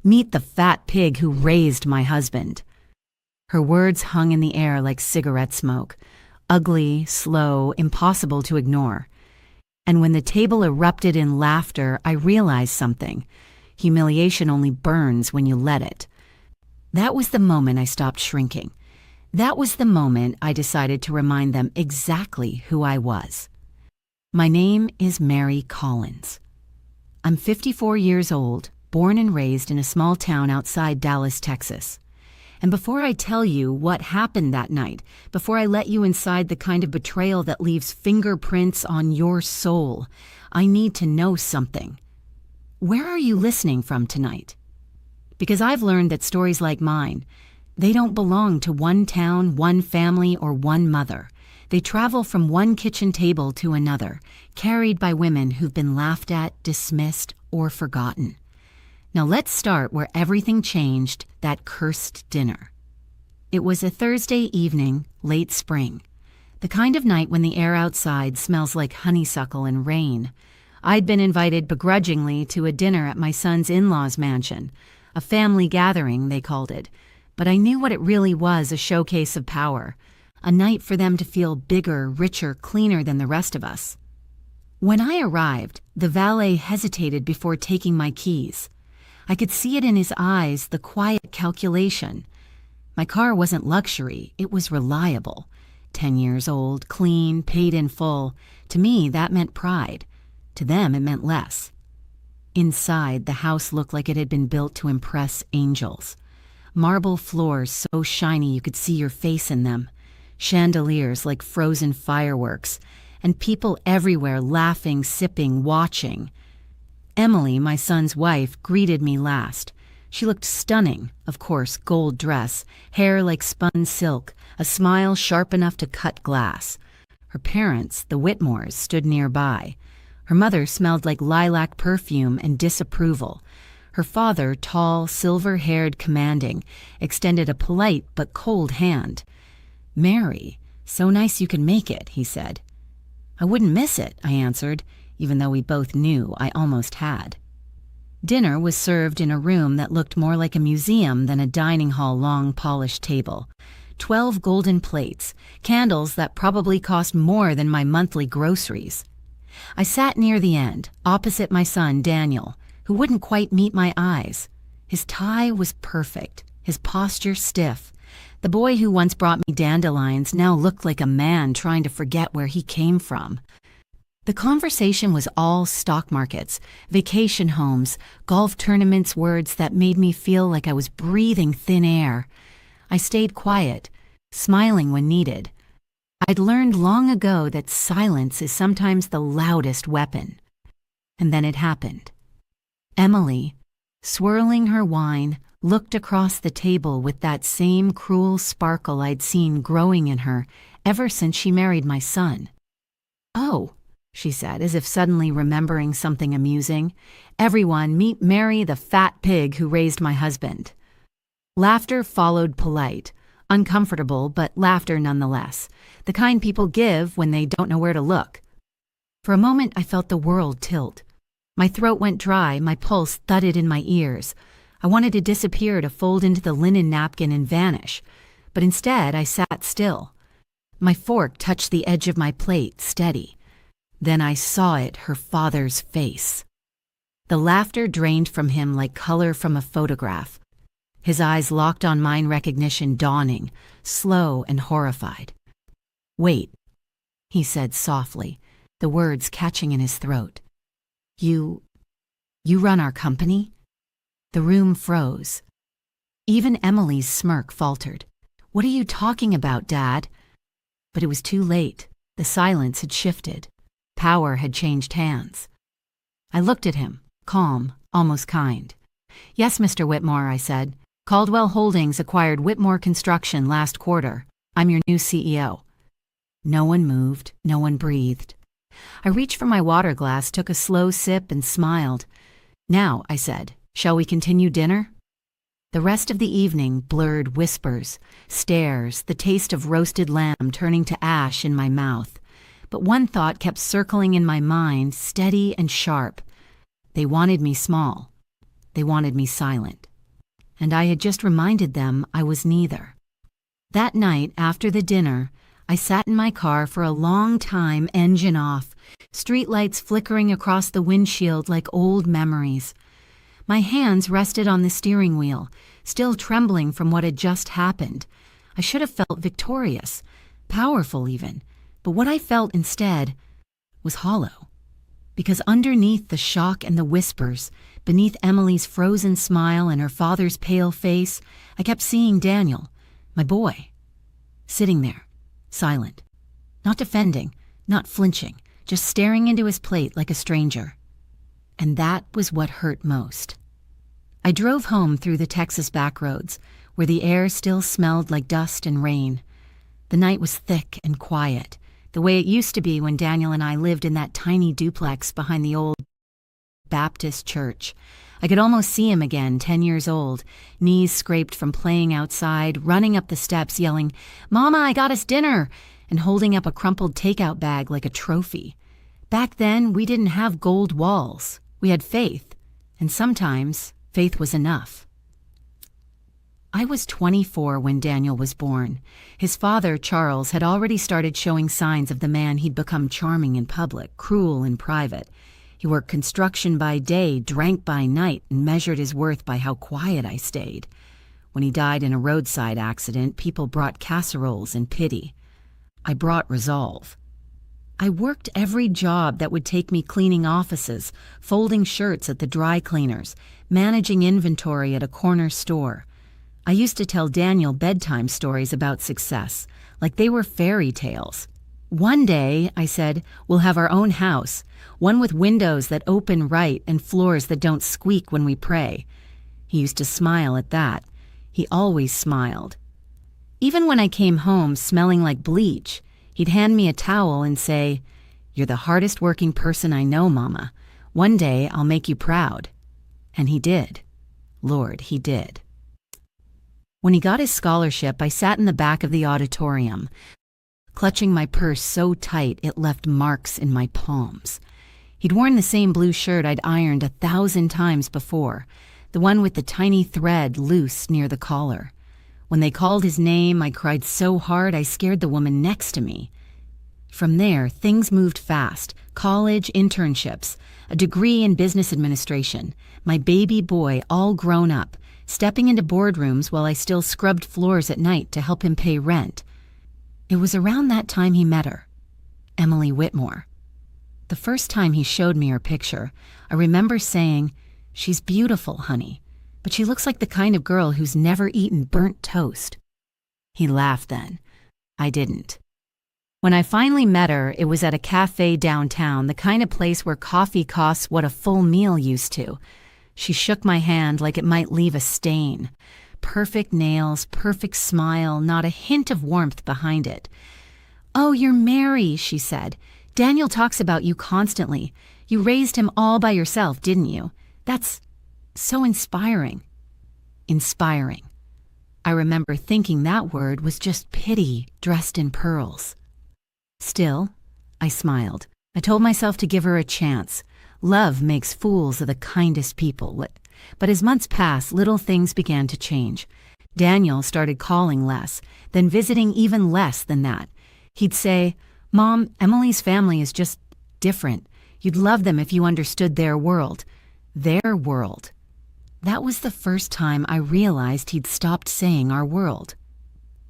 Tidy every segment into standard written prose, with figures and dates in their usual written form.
Meet the fat pig who raised my husband." Her words hung in the air like cigarette smoke, ugly, slow, impossible to ignore. And when the table erupted in laughter, I realized something. Humiliation only burns when you let it. That was the moment I stopped shrinking. That was the moment I decided to remind them exactly who I was. My name is Mary Collins. I'm 54 years old, born and raised in a small town outside Dallas, Texas. And before I tell you what happened that night, before I let you inside the kind of betrayal that leaves fingerprints on your soul, I need to know something. Where are you listening from tonight? Because I've learned that stories like mine, they don't belong to one town, one family, or one mother. They travel from one kitchen table to another, carried by women who've been laughed at, dismissed, or forgotten. Now let's start where everything changed, that cursed dinner. It was a Thursday evening, late spring. The kind of night when the air outside smells like honeysuckle and rain. I'd been invited begrudgingly to a dinner at my son's in-laws' mansion. A family gathering, they called it. But I knew what it really was, a showcase of power. A night for them to feel bigger, richer, cleaner than the rest of us. When I arrived, the valet hesitated before taking my keys. I could see it in his eyes, the quiet calculation. My car wasn't luxury, it was reliable. 10 years old, clean, paid in full. To me, that meant pride. To them, it meant less. Inside, the house looked like it had been built to impress angels. Marble floors so shiny you could see your face in them. Chandeliers like frozen fireworks. And people everywhere laughing, sipping, watching. Emily, my son's wife, greeted me last. She looked stunning, of course, gold dress, hair like spun silk, a smile sharp enough to cut glass. Her parents, the Whitmores, stood nearby. Her mother smelled like lilac perfume and disapproval. Her father, tall, silver-haired, commanding, extended a polite but cold hand. "Mary, so nice you can make it," he said. "I wouldn't miss it," I answered, even though we both knew I almost had. Dinner was served in a room that looked more like a museum than a dining hall long polished table. 12 golden plates, candles that probably cost more than my monthly groceries. I sat near the end, opposite my son, Daniel, who wouldn't quite meet my eyes. His tie was perfect, his posture stiff. The boy who once brought me dandelions now looked like a man trying to forget where he came from. The conversation was all stock markets, vacation homes, golf tournaments, words that made me feel like I was breathing thin air. I stayed quiet, smiling when needed. I'd learned long ago that silence is sometimes the loudest weapon. And then it happened. Emily, swirling her wine, looked across the table with that same cruel sparkle I'd seen growing in her ever since she married my son. "Oh," she said, as if suddenly remembering something amusing. "Everyone, meet Mary, the fat pig who raised my husband." Laughter followed polite, uncomfortable, but laughter nonetheless, the kind people give when they don't know where to look. For a moment, I felt the world tilt. My throat went dry, my pulse thudded in my ears. I wanted to disappear, to fold into the linen napkin and vanish, but instead I sat still. My fork touched the edge of my plate, steady. Then I saw it, her father's face. The laughter drained from him like color from a photograph. His eyes locked on mine, recognition dawning, slow and horrified. "Wait," he said softly, the words catching in his throat. You run our company?" The room froze. Even Emily's smirk faltered. "What are you talking about, Dad?" But it was too late. The silence had shifted. Power had changed hands. I looked at him, calm, almost kind. "Yes, Mr. Whitmore," I said. "Caldwell Holdings acquired Whitmore Construction last quarter. I'm your new CEO." No one moved, no one breathed. I reached for my water glass, took a slow sip, and smiled. "Now," I said, "shall we continue dinner?" The rest of the evening blurred whispers, stares, the taste of roasted lamb turning to ash in my mouth. But one thought kept circling in my mind, steady and sharp. They wanted me small. They wanted me silent. and I had just reminded them I was neither. That night, after the dinner, I sat in my car for a long time, engine off, streetlights flickering across the windshield like old memories. My hands rested on the steering wheel, still trembling from what had just happened. I should have felt victorious, powerful even, but what I felt instead was hollow. Because underneath the shock and the whispers, beneath Emily's frozen smile and her father's pale face, I kept seeing Daniel, my boy, sitting there, silent, not defending, not flinching, just staring into his plate like a stranger. And that was what hurt most. I drove home through the Texas backroads, where the air still smelled like dust and rain. The night was thick and quiet, the way it used to be when Daniel and I lived in that tiny duplex behind the old Baptist church. I could almost see him again, 10 years old, knees scraped from playing outside, running up the steps yelling, "Mama, I got us dinner," and holding up a crumpled takeout bag like a trophy. Back then, we didn't have gold walls. We had faith, and sometimes faith was enough. I was 24 when Daniel was born. His father, Charles, had already started showing signs of the man he'd become: charming in public, cruel in private. He worked construction by day, drank by night, and measured his worth by how quiet I stayed. When he died in a roadside accident, people brought casseroles and pity. I brought resolve. I worked every job that would take me: cleaning offices, folding shirts at the dry cleaners, managing inventory at a corner store. I used to tell Daniel bedtime stories about success, like they were fairy tales. One day, I said, we'll have our own house, one with windows that open right and floors that don't squeak when we pray. He used to smile at that. He always smiled. Even when I came home smelling like bleach, he'd hand me a towel and say, "You're the hardest working person I know, Mama. One day I'll make you proud." And he did. Lord, he did. When he got his scholarship, I sat in the back of the auditorium, clutching my purse so tight it left marks in my palms. He'd worn the same blue shirt I'd ironed 1,000 times before, the one with the tiny thread loose near the collar. When they called his name, I cried so hard I scared the woman next to me. From there, things moved fast: college, internships, a degree in business administration, my baby boy all grown up, stepping into boardrooms while I still scrubbed floors at night to help him pay rent. It was around that time he met her, Emily Whitmore. The first time he showed me her picture, I remember saying, "She's beautiful, honey, but she looks like the kind of girl who's never eaten burnt toast." He laughed then. I didn't. When I finally met her, it was at a cafe downtown, the kind of place where coffee costs what a full meal used to. She shook my hand like it might leave a stain. Perfect nails, perfect smile, not a hint of warmth behind it. "Oh, you're Mary," she said. "Daniel talks about you constantly. You raised him all by yourself, didn't you? That's so inspiring." Inspiring. I remember thinking that word was just pity dressed in pearls. Still, I smiled. I told myself to give her a chance. Love makes fools of the kindest people. But as months passed, little things began to change. Daniel started calling less, then visiting even less than that. He'd say, "Mom, Emily's family is just different. You'd love them if you understood their world." Their world. That was the first time I realized he'd stopped saying our world.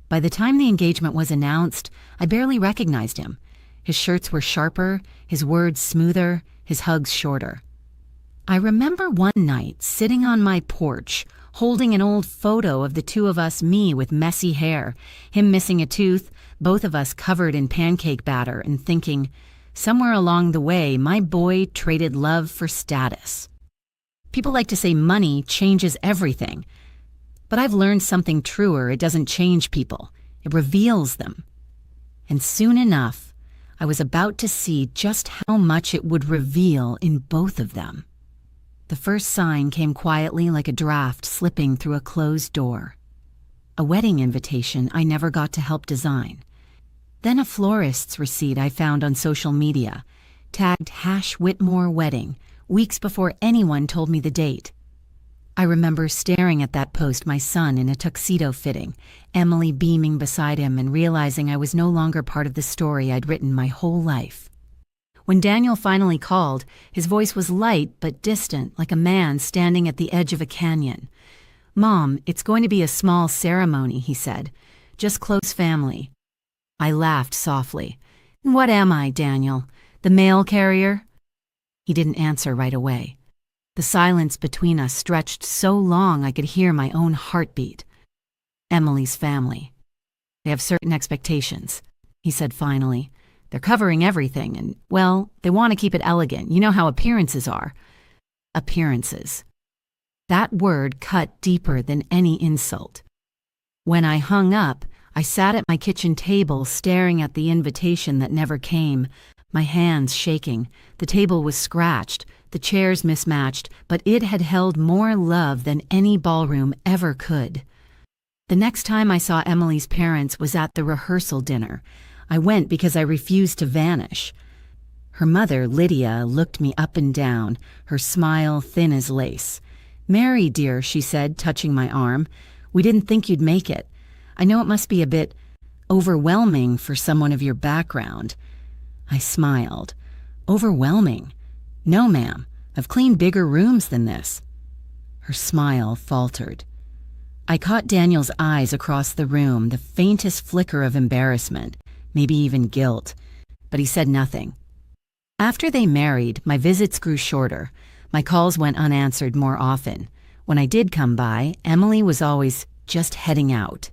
By the time the engagement was announced, I barely recognized him. His shirts were sharper, his words smoother, his hugs shorter. I remember one night sitting on my porch, holding an old photo of the two of us, me with messy hair, him missing a tooth, both of us covered in pancake batter, and thinking, somewhere along the way, my boy traded love for status. People like to say money changes everything, but I've learned something truer: it doesn't change people, it reveals them. And soon enough, I was about to see just how much it would reveal in both of them. The first sign came quietly like a draft slipping through a closed door. A wedding invitation I never got to help design. Then a florist's receipt I found on social media, tagged #Whitmore Wedding, weeks before anyone told me the date. I remember staring at that post, my son in a tuxedo fitting, Emily beaming beside him, and realizing I was no longer part of the story I'd written my whole life. When Daniel finally called, his voice was light but distant, like a man standing at the edge of a canyon. "Mom, it's going to be a small ceremony," he said. "Just close family." I laughed softly. "What am I, Daniel? The mail carrier?" He didn't answer right away. The silence between us stretched so long I could hear my own heartbeat. "Emily's family. They have certain expectations," he said finally. "They're covering everything and, well, they want to keep it elegant. You know how appearances are." Appearances. That word cut deeper than any insult. When I hung up, I sat at my kitchen table staring at the invitation that never came, my hands shaking. The table was scratched, the chairs mismatched, but it had held more love than any ballroom ever could. The next time I saw Emily's parents was at the rehearsal dinner. I went because I refused to vanish. Her mother, Lydia, looked me up and down, her smile thin as lace. "Mary, dear," she said, touching my arm, "we didn't think you'd make it. I know it must be a bit overwhelming for someone of your background." I smiled. "Overwhelming? No, ma'am. I've cleaned bigger rooms than this." Her smile faltered. I caught Daniel's eyes across the room, the faintest flicker of embarrassment, maybe even guilt, but he said nothing. After they married, my visits grew shorter. My calls went unanswered more often. When I did come by, Emily was always just heading out.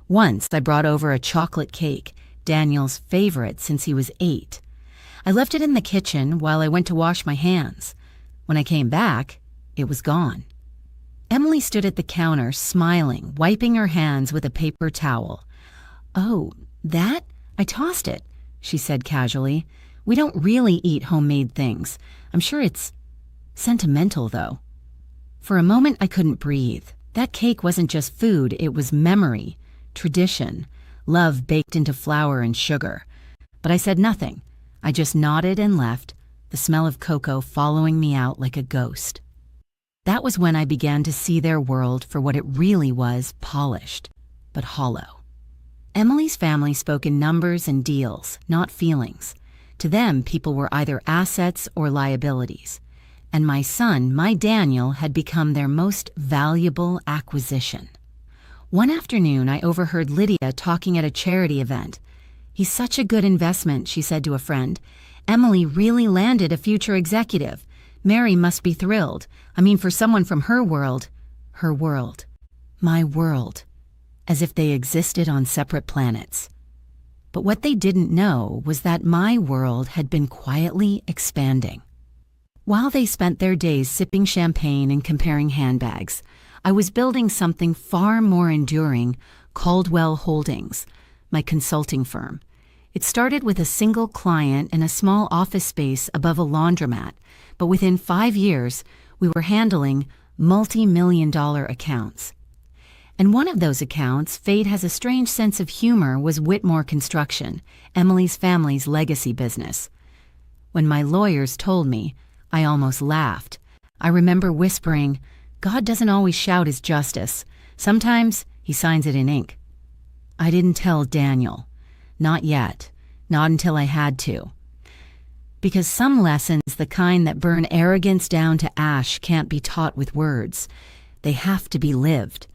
Once I brought over a chocolate cake, Daniel's favorite since he was 8. I left it in the kitchen while I went to wash my hands. When I came back, it was gone. Emily stood at the counter, smiling, wiping her hands with a paper towel. "Oh, that? I tossed it," she said casually. "We don't really eat homemade things. I'm sure it's sentimental, though." For a moment, I couldn't breathe. That cake wasn't just food, it was memory, tradition, love baked into flour and sugar. But I said nothing. I just nodded and left, the smell of cocoa following me out like a ghost. That was when I began to see their world for what it really was, polished, but hollow. Emily's family spoke in numbers and deals, not feelings. To them, people were either assets or liabilities. And my son, my Daniel, had become their most valuable acquisition. One afternoon, I overheard Lydia talking at a charity event. "He's such a good investment," she said to a friend. "Emily really landed a future executive. Mary must be thrilled. I mean, for someone from her world, my world, as if they existed on separate planets." But what they didn't know was that my world had been quietly expanding. While they spent their days sipping champagne and comparing handbags, I was building something far more enduring, Caldwell Holdings, my consulting firm. It started with a single client in a small office space above a laundromat, but within 5 years, we were handling multi-million-dollar accounts. And one of those accounts, fate has a strange sense of humor, was Whitmore Construction, Emily's family's legacy business. When my lawyers told me, I almost laughed. I remember whispering, "God doesn't always shout his justice. Sometimes he signs it in ink." I didn't tell Daniel. Not yet. Not until I had to. Because some lessons, the kind that burn arrogance down to ash, can't be taught with words. They have to be lived.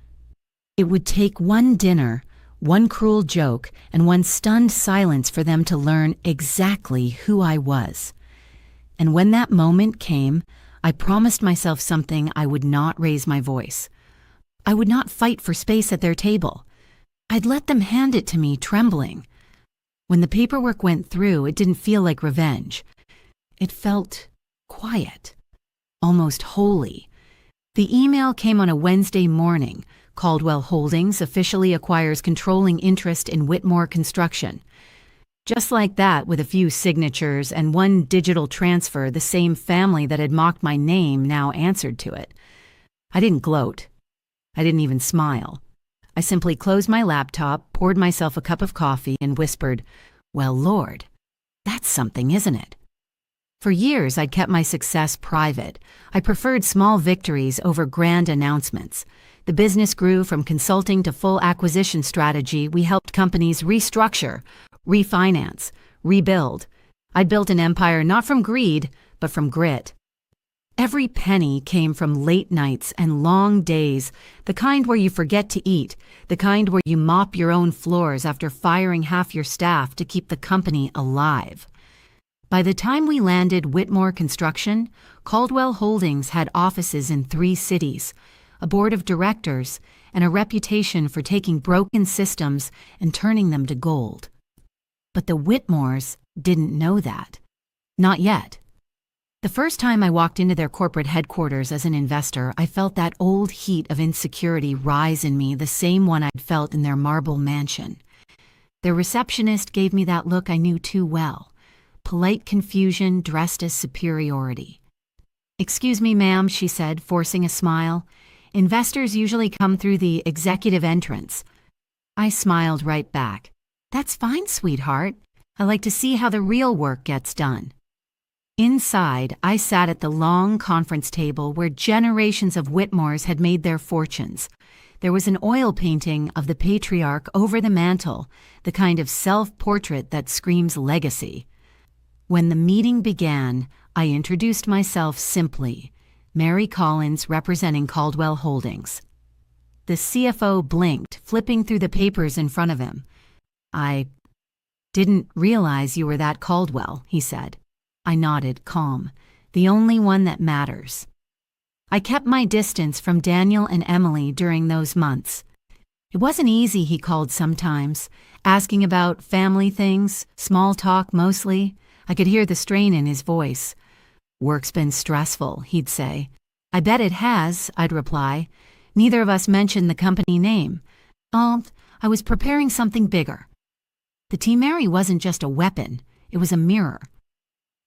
It would take one dinner, one cruel joke, and one stunned silence for them to learn exactly who I was. And when that moment came, I promised myself something: I would not raise my voice. I would not fight for space at their table. I'd let them hand it to me, trembling. When the paperwork went through, it didn't feel like revenge. It felt quiet, almost holy. The email came on a Wednesday morning. Caldwell Holdings officially acquires controlling interest in Whitmore Construction. Just like that, with a few signatures and one digital transfer, the same family that had mocked my name now answered to it. I didn't gloat. I didn't even smile. I simply closed my laptop, poured myself a cup of coffee, and whispered, "Well, Lord, that's something, isn't it?" For years, I'd kept my success private. I preferred small victories over grand announcements. The business grew from consulting to full acquisition strategy. We helped companies restructure, refinance, rebuild. I'd built an empire not from greed, but from grit. Every penny came from late nights and long days, the kind where you forget to eat, the kind where you mop your own floors after firing half your staff to keep the company alive. By the time we landed Whitmore Construction, Caldwell Holdings had offices in 3 cities, a board of directors, and a reputation for taking broken systems and turning them to gold. But the Whitmores didn't know that. Not yet. The first time I walked into their corporate headquarters as an investor, I felt that old heat of insecurity rise in me, the same one I'd felt in their marble mansion. Their receptionist gave me that look I knew too well. Polite confusion dressed as superiority. "Excuse me, ma'am," she said, forcing a smile. "Investors usually come through the executive entrance." I smiled right back. "That's fine, sweetheart. I like to see how the real work gets done." Inside, I sat at the long conference table where generations of Whitmores had made their fortunes. There was an oil painting of the patriarch over the mantel, the kind of self-portrait that screams legacy. When the meeting began, I introduced myself simply, Mary Collins representing Caldwell Holdings. The CFO blinked, flipping through the papers in front of him. "I didn't realize you were that Caldwell," he said. I nodded, calm. "The only one that matters." I kept my distance from Daniel and Emily during those months. It wasn't easy, he called sometimes, asking about family things, small talk mostly. I could hear the strain in his voice. "Work's been stressful," he'd say. "I bet it has," I'd reply. Neither of us mentioned the company name. "Oh, I was preparing something bigger." The Team Mary wasn't just a weapon, it was a mirror.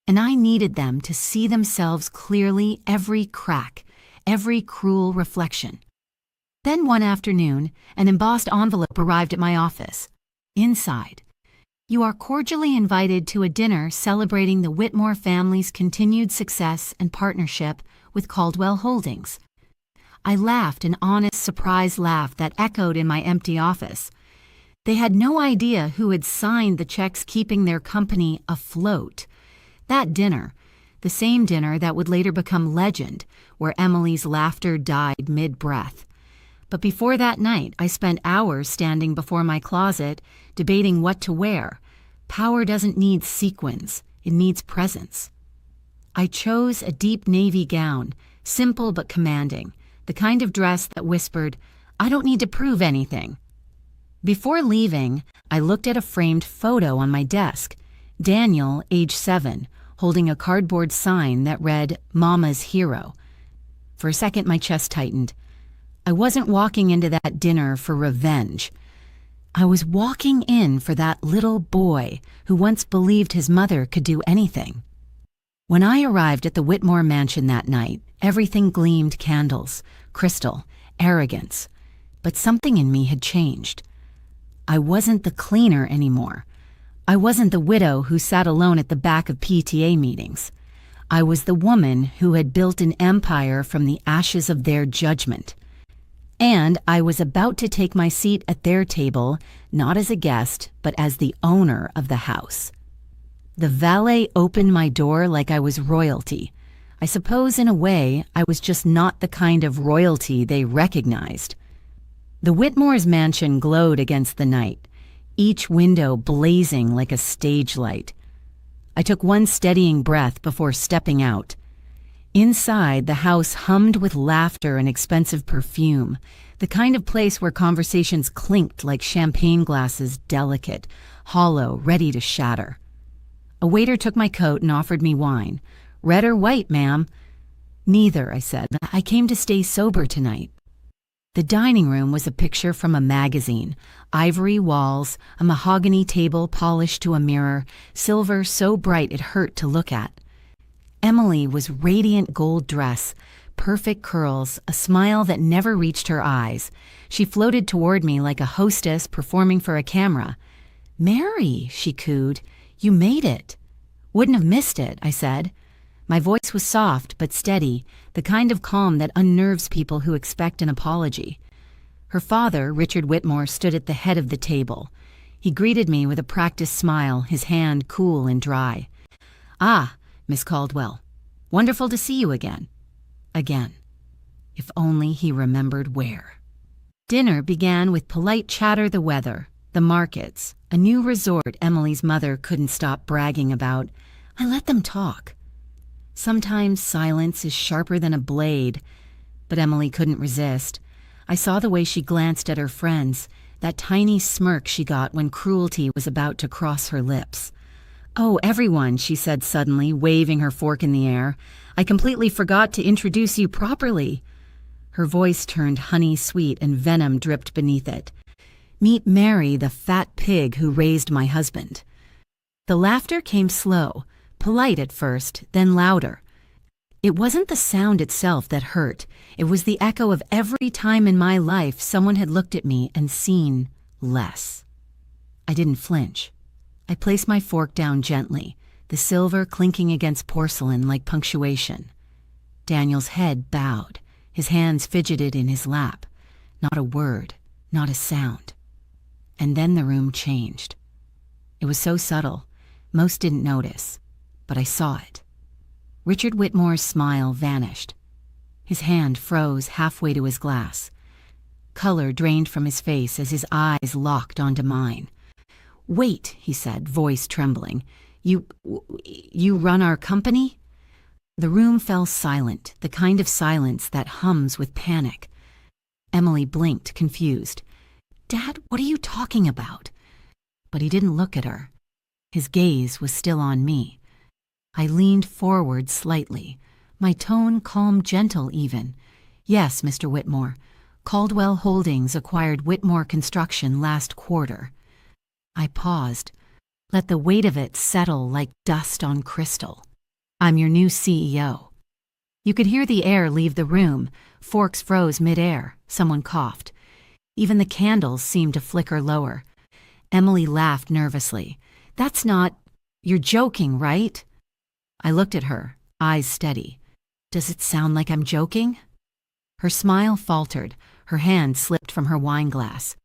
And I needed them to see themselves clearly, every crack, every cruel reflection. Then one afternoon, an embossed envelope arrived at my office. Inside, "You are cordially invited to a dinner celebrating the Whitmore family's continued success and partnership with Caldwell Holdings." I laughed, an honest, surprised laugh that echoed in my empty office. They had no idea who had signed the checks keeping their company afloat. That dinner, the same dinner that would later become legend, where Emily's laughter died mid-breath. But before that night, I spent hours standing before my closet, debating what to wear. Power doesn't need sequins, it needs presence. I chose a deep navy gown, simple but commanding, the kind of dress that whispered, "I don't need to prove anything." Before leaving, I looked at a framed photo on my desk. Daniel, age 7, holding a cardboard sign that read, "Mama's Hero." For a second, my chest tightened. I wasn't walking into that dinner for revenge. I was walking in for that little boy who once believed his mother could do anything. When I arrived at the Whitmore mansion that night, everything gleamed candles, crystal, arrogance. But something in me had changed. I wasn't the cleaner anymore. I wasn't the widow who sat alone at the back of PTA meetings. I was the woman who had built an empire from the ashes of their judgment. And I was about to take my seat at their table, not as a guest, but as the owner of the house. The valet opened my door like I was royalty. I suppose in a way, I was just not the kind of royalty they recognized. The Whitmore's mansion glowed against the night, each window blazing like a stage light. I took one steadying breath before stepping out. Inside, the house hummed with laughter and expensive perfume, the kind of place where conversations clinked like champagne glasses, delicate, hollow, ready to shatter. A waiter took my coat and offered me wine. "Red or white, ma'am?" "Neither," I said. "I came to stay sober tonight." The dining room was a picture from a magazine. Ivory walls, a mahogany table polished to a mirror, silver so bright it hurt to look at. Emily was radiant gold dress, perfect curls, a smile that never reached her eyes. She floated toward me like a hostess performing for a camera. "Mary," she cooed, "you made it." "Wouldn't have missed it," I said. My voice was soft but steady, the kind of calm that unnerves people who expect an apology. Her father, Richard Whitmore, stood at the head of the table. He greeted me with a practiced smile, his hand cool and dry. "Ah, Miss Caldwell. Wonderful to see you again." Again. If only he remembered where. Dinner began with polite chatter, the weather, the markets, a new resort Emily's mother couldn't stop bragging about. I let them talk. Sometimes silence is sharper than a blade, but Emily couldn't resist. I saw the way she glanced at her friends, that tiny smirk she got when cruelty was about to cross her lips. "Oh, everyone," she said suddenly, waving her fork in the air. "I completely forgot to introduce you properly." Her voice turned honey-sweet and venom dripped beneath it. "Meet Mary, the fat pig who raised my husband." The laughter came slow, polite at first, then louder. It wasn't the sound itself that hurt. It was the echo of every time in my life someone had looked at me and seen less. I didn't flinch. I placed my fork down gently, the silver clinking against porcelain like punctuation. Daniel's head bowed. His hands fidgeted in his lap. Not a word, not a sound. And then the room changed. It was so subtle, most didn't notice, but I saw it. Richard Whitmore's smile vanished. His hand froze halfway to his glass. Color drained from his face as his eyes locked onto mine. "Wait," he said, voice trembling. You run our company?" The room fell silent, the kind of silence that hums with panic. Emily blinked, confused. "Dad, what are you talking about?" But he didn't look at her. His gaze was still on me. I leaned forward slightly, my tone calm, gentle even. "Yes, Mr. Whitmore. Caldwell Holdings acquired Whitmore Construction last quarter." I paused, let the weight of it settle like dust on crystal. "I'm your new CEO." You could hear the air leave the room. Forks froze mid-air. Someone coughed. Even the candles seemed to flicker lower. Emily laughed nervously. "That's not... You're joking, right?" I looked at her, eyes steady. "Does it sound like I'm joking?" Her smile faltered. Her hand slipped from her wineglass.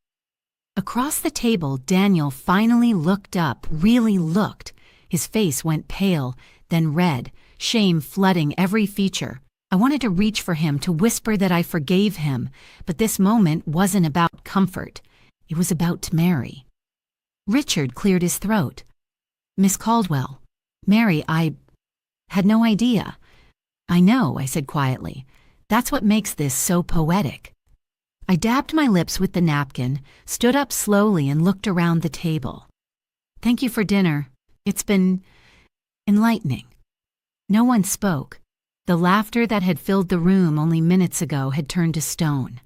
Across the table, Daniel finally looked up, really looked. His face went pale, then red, shame flooding every feature. I wanted to reach for him, to whisper that I forgave him, but this moment wasn't about comfort. It was about Mary. Richard cleared his throat. "Miss Caldwell, Mary, I had no idea." "I know," I said quietly. "That's what makes this so poetic." I dabbed my lips with the napkin, stood up slowly and looked around the table. "Thank you for dinner. It's been enlightening." No one spoke. The laughter that had filled the room only minutes ago had turned to stone.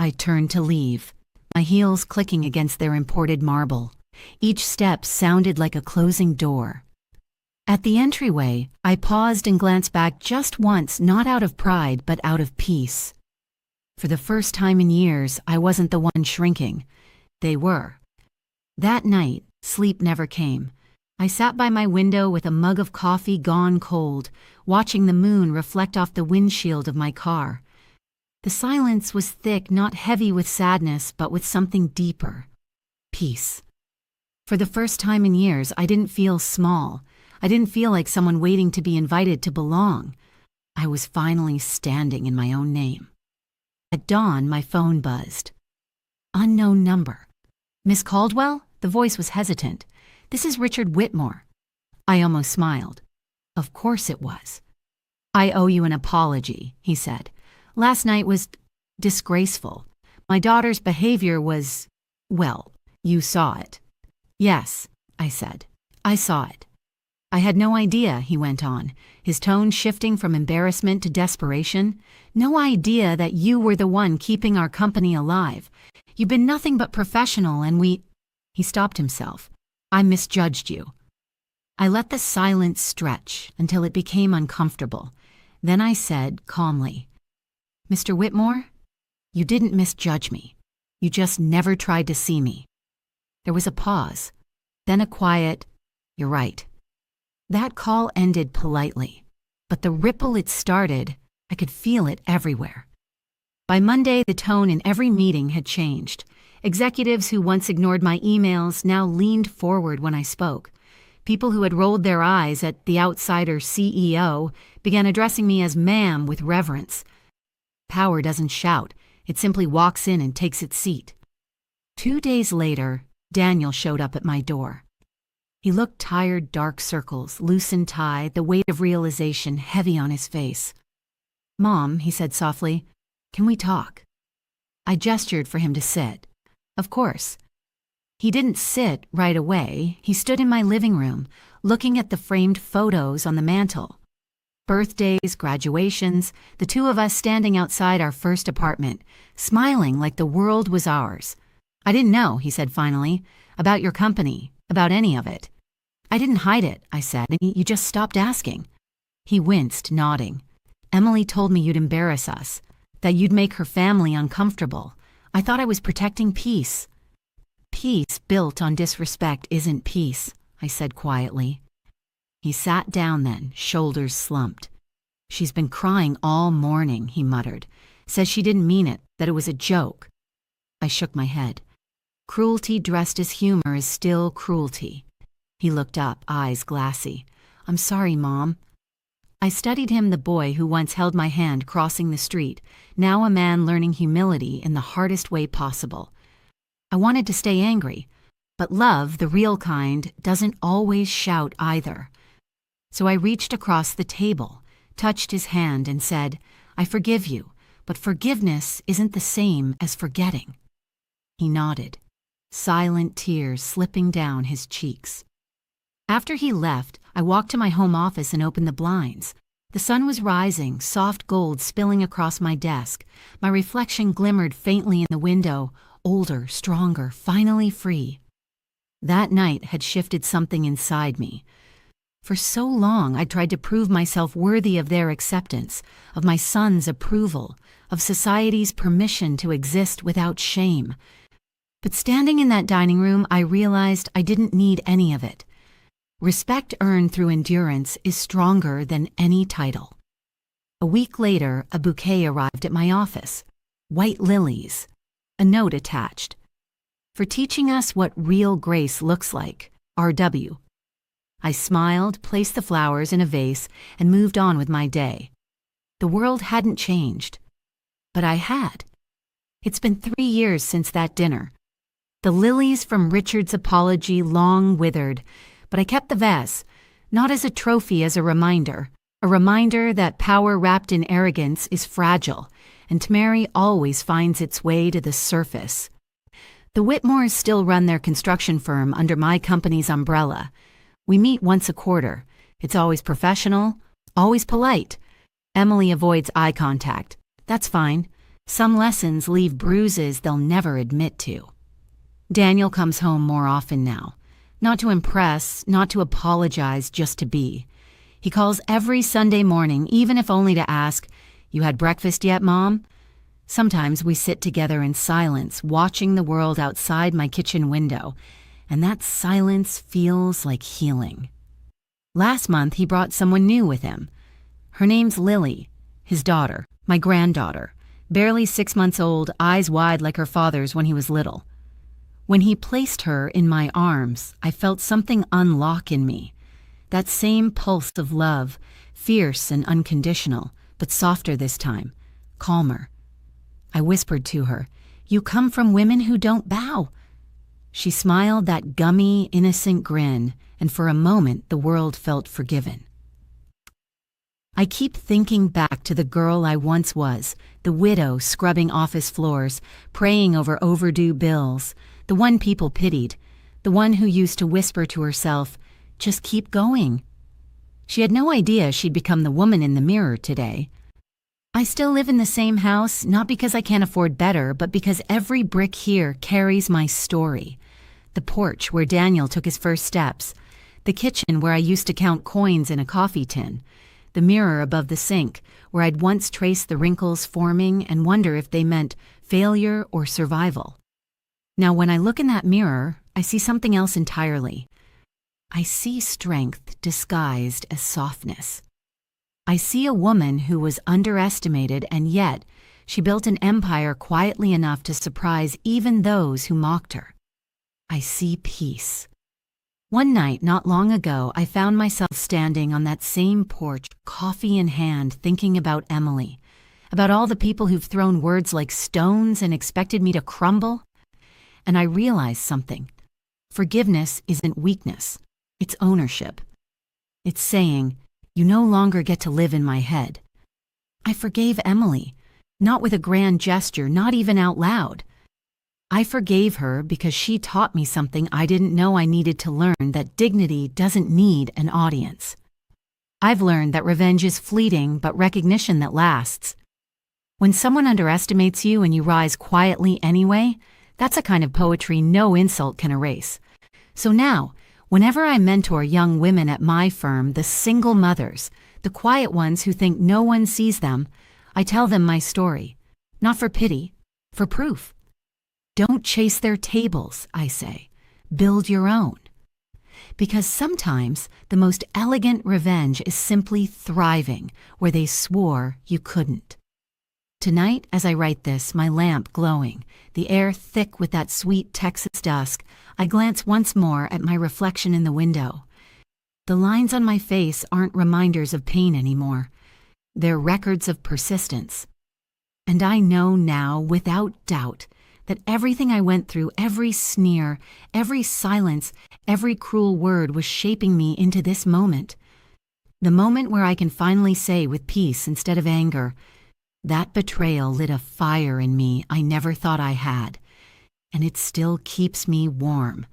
I turned to leave, my heels clicking against their imported marble. Each step sounded like a closing door. At the entryway, I paused and glanced back just once, not out of pride, but out of peace. For the first time in years, I wasn't the one shrinking. They were. That night, sleep never came. I sat by my window with a mug of coffee gone cold, watching the moon reflect off the windshield of my car. The silence was thick, not heavy with sadness, but with something deeper. Peace. For the first time in years, I didn't feel small. I didn't feel like someone waiting to be invited to belong. I was finally standing in my own name. At dawn, my phone buzzed. Unknown number. "Miss Caldwell?" The voice was hesitant. "This is Richard Whitmore." I almost smiled. Of course it was. "I owe you an apology," he said. "Last night was disgraceful. My daughter's behavior was, well, you saw it." "Yes," I said. "I saw it." "I had no idea," he went on, his tone shifting from embarrassment to desperation. "No idea that you were the one keeping our company alive. You've been nothing but professional and we—" He stopped himself. "I misjudged you." I let the silence stretch until it became uncomfortable. Then I said calmly, "Mr. Whitmore, you didn't misjudge me. You just never tried to see me." There was a pause, then a quiet, "You're right." That call ended politely. but the ripple it started, I could feel it everywhere. By Monday, the tone in every meeting had changed. Executives who once ignored my emails now leaned forward when I spoke. People who had rolled their eyes at the outsider CEO began addressing me as ma'am with reverence. Power doesn't shout, it simply walks in and takes its seat. 2 days later, Daniel showed up at my door. He looked tired, dark circles, loosened tie, the weight of realization heavy on his face. "Mom," he said softly, "can we talk?" I gestured for him to sit. Of course. He didn't sit right away. He stood in my living room, looking at the framed photos on the mantel. Birthdays, graduations, the two of us standing outside our first apartment, smiling like the world was ours. "I didn't know," he said finally, "about your company, about any of it." "I didn't hide it," I said, "and you just stopped asking." He winced, nodding. "Emily told me you'd embarrass us, that you'd make her family uncomfortable. I thought I was protecting peace." "Peace built on disrespect isn't peace," I said quietly. He sat down then, shoulders slumped. "She's been crying all morning," he muttered. "Says she didn't mean it, that it was a joke." I shook my head. Cruelty dressed as humor is still cruelty. He looked up, eyes glassy. "I'm sorry, Mom." I studied him, the boy who once held my hand crossing the street, now a man learning humility in the hardest way possible. I wanted to stay angry, but love, the real kind, doesn't always shout either. So I reached across the table, touched his hand and said, "I forgive you, but forgiveness isn't the same as forgetting." He nodded, silent tears slipping down his cheeks. After he left, I walked to my home office and opened the blinds. The sun was rising, soft gold spilling across my desk. My reflection glimmered faintly in the window, older, stronger, finally free. That night had shifted something inside me. For so long, I tried to prove myself worthy of their acceptance, of my son's approval, of society's permission to exist without shame. But standing in that dining room, I realized I didn't need any of it. Respect earned through endurance is stronger than any title. A week later, a bouquet arrived at my office. White lilies. A note attached. "For teaching us what real grace looks like, R.W." I smiled, placed the flowers in a vase, and moved on with my day. The world hadn't changed. But I had. It's been 3 years since that dinner. The lilies from Richard's apology long withered, but I kept the vase, not as a trophy, as a reminder that power wrapped in arrogance is fragile, and Tamari always finds its way to the surface. The Whitmores still run their construction firm under my company's umbrella. We meet once a quarter. It's always professional, always polite. Emily avoids eye contact. That's fine. Some lessons leave bruises they'll never admit to. Daniel comes home more often now. Not to impress, not to apologize, just to be. He calls every Sunday morning, even if only to ask, "You had breakfast yet, Mom?" Sometimes we sit together in silence, watching the world outside my kitchen window, and that silence feels like healing. Last month, he brought someone new with him. Her name's Lily, his daughter, my granddaughter, barely 6 months old, eyes wide like her father's when he was little. When he placed her in my arms, I felt something unlock in me. That same pulse of love, fierce and unconditional, but softer this time, calmer. I whispered to her, "You come from women who don't bow." She smiled that gummy, innocent grin, and for a moment the world felt forgiven. I keep thinking back to the girl I once was, the widow scrubbing office floors, praying over overdue bills, the one people pitied, the one who used to whisper to herself, "Just keep going." She had no idea she'd become the woman in the mirror today. I still live in the same house, not because I can't afford better, but because every brick here carries my story. The porch where Daniel took his first steps, the kitchen where I used to count coins in a coffee tin, the mirror above the sink where I'd once traced the wrinkles forming and wonder if they meant failure or survival. Now, when I look in that mirror, I see something else entirely. I see strength disguised as softness. I see a woman who was underestimated, and yet she built an empire quietly enough to surprise even those who mocked her. I see peace. One night, not long ago, I found myself standing on that same porch, coffee in hand, thinking about Emily, about all the people who've thrown words like stones and expected me to crumble. And I realized something. Forgiveness isn't weakness, it's ownership. It's saying, you no longer get to live in my head. I forgave Emily, not with a grand gesture, not even out loud. I forgave her because she taught me something I didn't know I needed to learn, that dignity doesn't need an audience. I've learned that revenge is fleeting, but recognition that lasts. When someone underestimates you and you rise quietly anyway, that's a kind of poetry no insult can erase. So now, whenever I mentor young women at my firm, the single mothers, the quiet ones who think no one sees them, I tell them my story, not for pity, for proof. Don't chase their tables, I say. Build your own. Because sometimes the most elegant revenge is simply thriving where they swore you couldn't. Tonight, as I write this, my lamp glowing, the air thick with that sweet Texas dusk, I glance once more at my reflection in the window. The lines on my face aren't reminders of pain anymore. They're records of persistence. And I know now, without doubt, that everything I went through, every sneer, every silence, every cruel word was shaping me into this moment. The moment where I can finally say with peace instead of anger, that betrayal lit a fire in me I never thought I had, and it still keeps me warm,